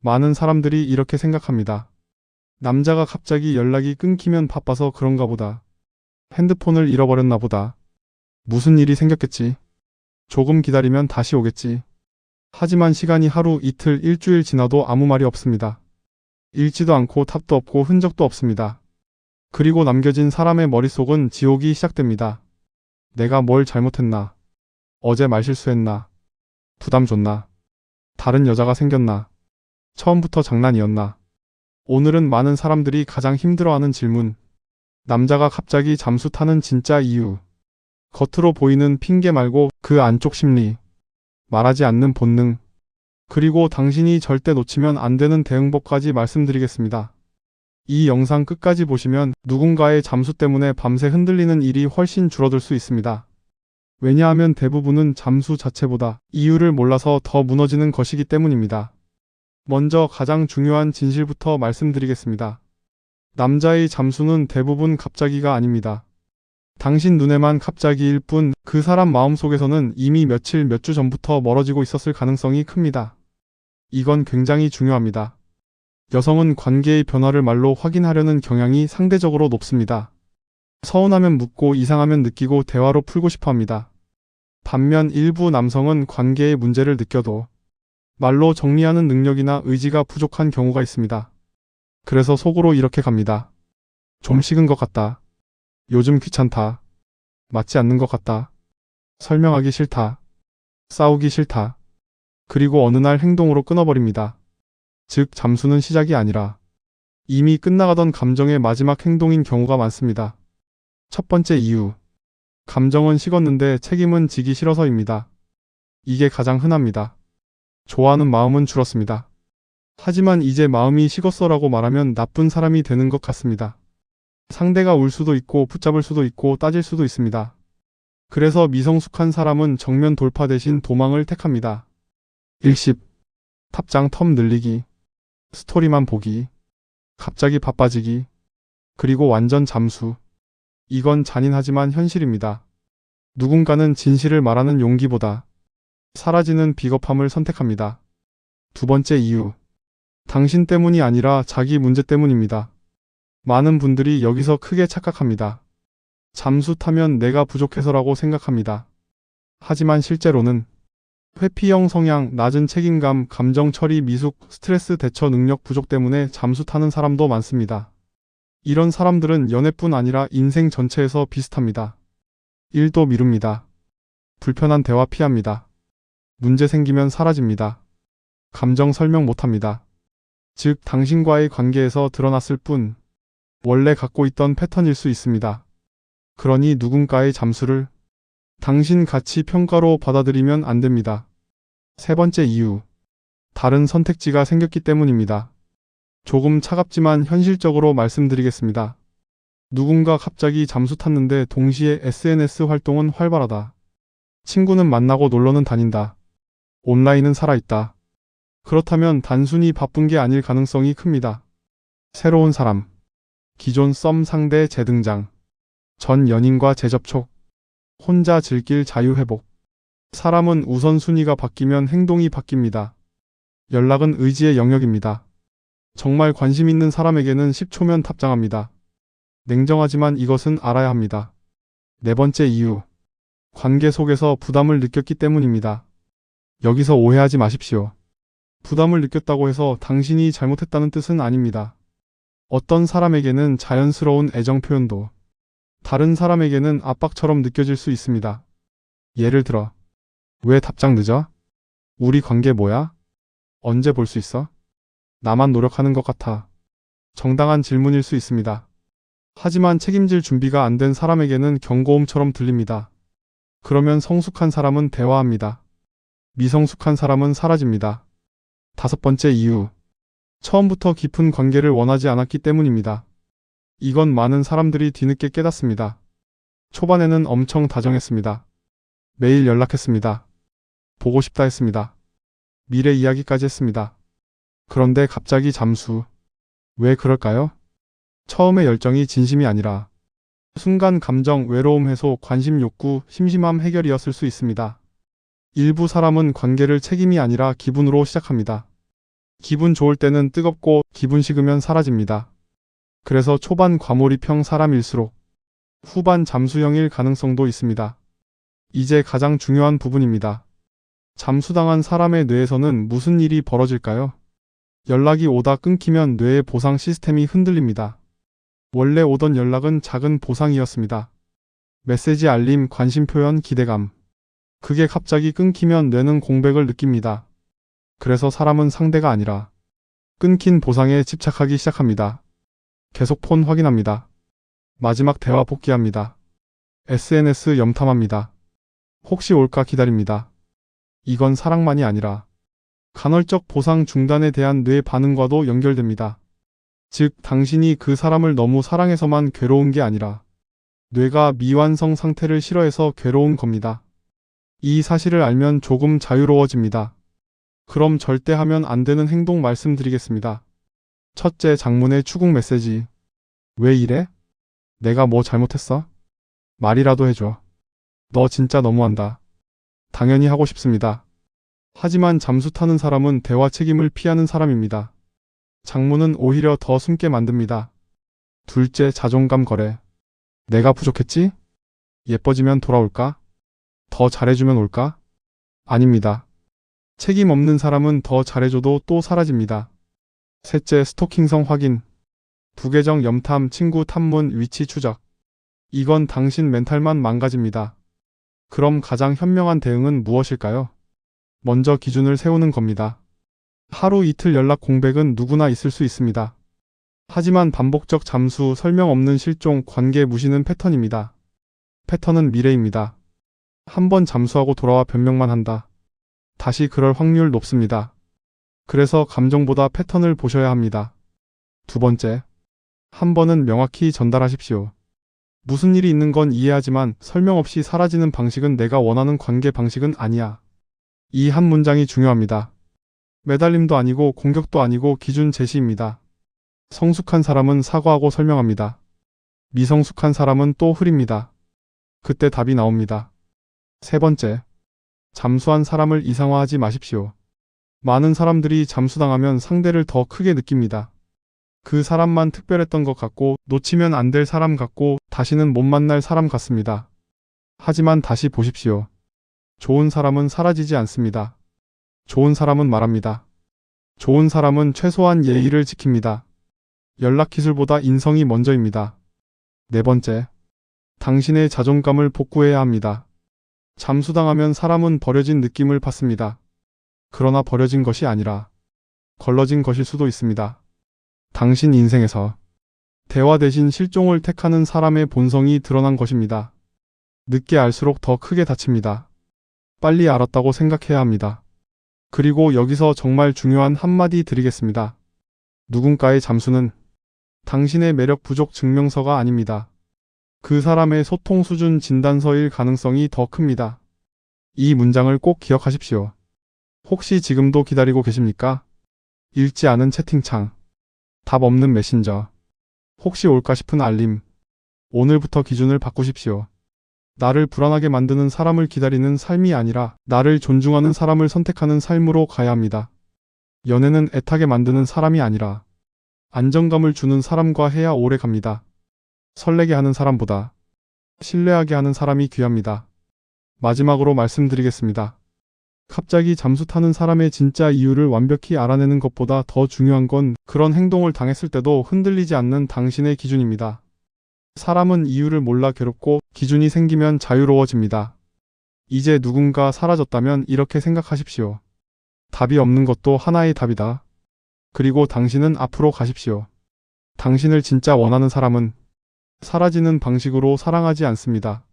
많은 사람들이 이렇게 생각합니다. 남자가 갑자기 연락이 끊기면 바빠서 그런가 보다. 핸드폰을 잃어버렸나 보다. 무슨 일이 생겼겠지. 조금 기다리면 다시 오겠지. 하지만 시간이 하루, 이틀, 일주일 지나도 아무 말이 없습니다. 읽지도 않고 탑도 없고 흔적도 없습니다. 그리고 남겨진 사람의 머릿속은 지옥이 시작됩니다. 내가 뭘 잘못했나? 어제 말실수했나? 부담 줬나? 다른 여자가 생겼나? 처음부터 장난이었나? 오늘은 많은 사람들이 가장 힘들어하는 질문. 남자가 갑자기 잠수 타는 진짜 이유. 겉으로 보이는 핑계 말고 그 안쪽 심리. 말하지 않는 본능. 그리고 당신이 절대 놓치면 안 되는 대응법까지 말씀드리겠습니다. 이 영상 끝까지 보시면 누군가의 잠수 때문에 밤새 흔들리는 일이 훨씬 줄어들 수 있습니다. 왜냐하면 대부분은 잠수 자체보다 이유를 몰라서 더 무너지는 것이기 때문입니다. 먼저 가장 중요한 진실부터 말씀드리겠습니다. 남자의 잠수는 대부분 갑자기가 아닙니다. 당신 눈에만 갑자기일 뿐 그 사람 마음속에서는 이미 며칠 몇 주 전부터 멀어지고 있었을 가능성이 큽니다. 이건 굉장히 중요합니다. 여성은 관계의 변화를 말로 확인하려는 경향이 상대적으로 높습니다. 서운하면 묻고 이상하면 느끼고 대화로 풀고 싶어 합니다. 반면 일부 남성은 관계의 문제를 느껴도 말로 정리하는 능력이나 의지가 부족한 경우가 있습니다. 그래서 속으로 이렇게 갑니다. 좀 식은 것 같다. 요즘 귀찮다. 맞지 않는 것 같다. 설명하기 싫다. 싸우기 싫다. 그리고 어느 날 행동으로 끊어버립니다. 즉 잠수는 시작이 아니라 이미 끝나가던 감정의 마지막 행동인 경우가 많습니다. 첫 번째 이유. 감정은 식었는데 책임은 지기 싫어서입니다. 이게 가장 흔합니다. 좋아하는 마음은 줄었습니다. 하지만 이제 마음이 식었어라고 말하면 나쁜 사람이 되는 것 같습니다. 상대가 울 수도 있고 붙잡을 수도 있고 따질 수도 있습니다. 그래서 미성숙한 사람은 정면 돌파 대신 도망을 택합니다. 일십. 탑장 텀 늘리기. 스토리만 보기. 갑자기 바빠지기. 그리고 완전 잠수. 이건 잔인하지만 현실입니다. 누군가는 진실을 말하는 용기보다 사라지는 비겁함을 선택합니다. 두 번째 이유. 당신 때문이 아니라 자기 문제 때문입니다. 많은 분들이 여기서 크게 착각합니다. 잠수 타면 내가 부족해서라고 생각합니다. 하지만 실제로는 회피형 성향, 낮은 책임감, 감정 처리 미숙, 스트레스 대처 능력 부족 때문에 잠수 타는 사람도 많습니다. 이런 사람들은 연애뿐 아니라 인생 전체에서 비슷합니다. 일도 미룹니다. 불편한 대화 피합니다. 문제 생기면 사라집니다. 감정 설명 못합니다. 즉 당신과의 관계에서 드러났을 뿐 원래 갖고 있던 패턴일 수 있습니다. 그러니 누군가의 잠수를 당신 가치 평가로 받아들이면 안 됩니다. 세 번째 이유. 다른 선택지가 생겼기 때문입니다. 조금 차갑지만 현실적으로 말씀드리겠습니다. 누군가 갑자기 잠수 탔는데 동시에 SNS 활동은 활발하다. 친구는 만나고 놀러는 다닌다. 온라인은 살아있다. 그렇다면 단순히 바쁜 게 아닐 가능성이 큽니다. 새로운 사람, 기존 썸 상대 재등장, 전 연인과 재접촉, 혼자 즐길 자유회복. 사람은 우선순위가 바뀌면 행동이 바뀝니다. 연락은 의지의 영역입니다. 정말 관심 있는 사람에게는 10초면 탑장합니다. 냉정하지만 이것은 알아야 합니다. 네 번째 이유. 관계 속에서 부담을 느꼈기 때문입니다. 여기서 오해하지 마십시오. 부담을 느꼈다고 해서 당신이 잘못했다는 뜻은 아닙니다. 어떤 사람에게는 자연스러운 애정 표현도 다른 사람에게는 압박처럼 느껴질 수 있습니다. 예를 들어, 왜 답장 늦어? 우리 관계 뭐야? 언제 볼 수 있어? 나만 노력하는 것 같아. 정당한 질문일 수 있습니다. 하지만 책임질 준비가 안 된 사람에게는 경고음처럼 들립니다. 그러면 성숙한 사람은 대화합니다. 미성숙한 사람은 사라집니다. 다섯 번째 이유. 처음부터 깊은 관계를 원하지 않았기 때문입니다. 이건 많은 사람들이 뒤늦게 깨닫습니다. 초반에는 엄청 다정했습니다. 매일 연락했습니다. 보고 싶다 했습니다. 미래 이야기까지 했습니다. 그런데 갑자기 잠수. 왜 그럴까요? 처음의 열정이 진심이 아니라 순간 감정, 외로움 해소, 관심 욕구, 심심함 해결이었을 수 있습니다. 일부 사람은 관계를 책임이 아니라 기분으로 시작합니다. 기분 좋을 때는 뜨겁고 기분 식으면 사라집니다. 그래서 초반 과몰입형 사람일수록 후반 잠수형일 가능성도 있습니다. 이제 가장 중요한 부분입니다. 잠수당한 사람의 뇌에서는 무슨 일이 벌어질까요? 연락이 오다 끊기면 뇌의 보상 시스템이 흔들립니다. 원래 오던 연락은 작은 보상이었습니다. 메시지 알림, 관심 표현, 기대감. 그게 갑자기 끊기면 뇌는 공백을 느낍니다. 그래서 사람은 상대가 아니라 끊긴 보상에 집착하기 시작합니다. 계속 폰 확인합니다. 마지막 대화 복귀합니다. SNS 염탐합니다. 혹시 올까 기다립니다. 이건 사랑만이 아니라 간헐적 보상 중단에 대한 뇌 반응과도 연결됩니다. 즉, 당신이 그 사람을 너무 사랑해서만 괴로운 게 아니라 뇌가 미완성 상태를 싫어해서 괴로운 겁니다. 이 사실을 알면 조금 자유로워집니다. 그럼 절대 하면 안 되는 행동 말씀드리겠습니다. 첫째, 장문의 추궁 메시지. 왜 이래? 내가 뭐 잘못했어? 말이라도 해줘. 너 진짜 너무한다. 당연히 하고 싶습니다. 하지만 잠수 타는 사람은 대화 책임을 피하는 사람입니다. 장문은 오히려 더 숨게 만듭니다. 둘째, 자존감 거래. 내가 부족했지? 예뻐지면 돌아올까? 더 잘해주면 올까? 아닙니다. 책임 없는 사람은 더 잘해줘도 또 사라집니다. 셋째, 스토킹성 확인. 부계정 염탐, 친구 탐문, 위치 추적. 이건 당신 멘탈만 망가집니다. 그럼 가장 현명한 대응은 무엇일까요? 먼저 기준을 세우는 겁니다. 하루 이틀 연락 공백은 누구나 있을 수 있습니다. 하지만 반복적 잠수, 설명 없는 실종, 관계 무시는 패턴입니다. 패턴은 미래입니다. 한번 잠수하고 돌아와 변명만 한다. 다시 그럴 확률 높습니다. 그래서 감정보다 패턴을 보셔야 합니다. 두 번째, 한 번은 명확히 전달하십시오. 무슨 일이 있는 건 이해하지만 설명 없이 사라지는 방식은 내가 원하는 관계 방식은 아니야. 이 한 문장이 중요합니다. 매달림도 아니고 공격도 아니고 기준 제시입니다. 성숙한 사람은 사과하고 설명합니다. 미성숙한 사람은 또 흐립니다. 그때 답이 나옵니다. 세 번째, 잠수한 사람을 이상화하지 마십시오. 많은 사람들이 잠수당하면 상대를 더 크게 느낍니다. 그 사람만 특별했던 것 같고 놓치면 안 될 사람 같고 다시는 못 만날 사람 같습니다. 하지만 다시 보십시오. 좋은 사람은 사라지지 않습니다. 좋은 사람은 말합니다. 좋은 사람은 최소한 예의를 지킵니다. 연락 기술보다 인성이 먼저입니다. 네 번째, 당신의 자존감을 복구해야 합니다. 잠수당하면 사람은 버려진 느낌을 받습니다. 그러나 버려진 것이 아니라 걸러진 것일 수도 있습니다. 당신 인생에서 대화 대신 실종을 택하는 사람의 본성이 드러난 것입니다. 늦게 알수록 더 크게 다칩니다. 빨리 알았다고 생각해야 합니다. 그리고 여기서 정말 중요한 한마디 드리겠습니다. 누군가의 잠수는 당신의 매력 부족 증명서가 아닙니다. 그 사람의 소통 수준 진단서일 가능성이 더 큽니다. 이 문장을 꼭 기억하십시오. 혹시 지금도 기다리고 계십니까? 읽지 않은 채팅창, 답 없는 메신저, 혹시 올까 싶은 알림. 오늘부터 기준을 바꾸십시오. 나를 불안하게 만드는 사람을 기다리는 삶이 아니라 나를 존중하는 사람을 선택하는 삶으로 가야 합니다. 연애는 애타게 만드는 사람이 아니라 안정감을 주는 사람과 해야 오래 갑니다. 설레게 하는 사람보다 신뢰하게 하는 사람이 귀합니다. 마지막으로 말씀드리겠습니다. 갑자기 잠수 타는 사람의 진짜 이유를 완벽히 알아내는 것보다 더 중요한 건 그런 행동을 당했을 때도 흔들리지 않는 당신의 기준입니다. 사람은 이유를 몰라 괴롭고 기준이 생기면 자유로워집니다. 이제 누군가 사라졌다면 이렇게 생각하십시오. 답이 없는 것도 하나의 답이다. 그리고 당신은 앞으로 가십시오. 당신을 진짜 원하는 사람은 사라지는 방식으로 사랑하지 않습니다.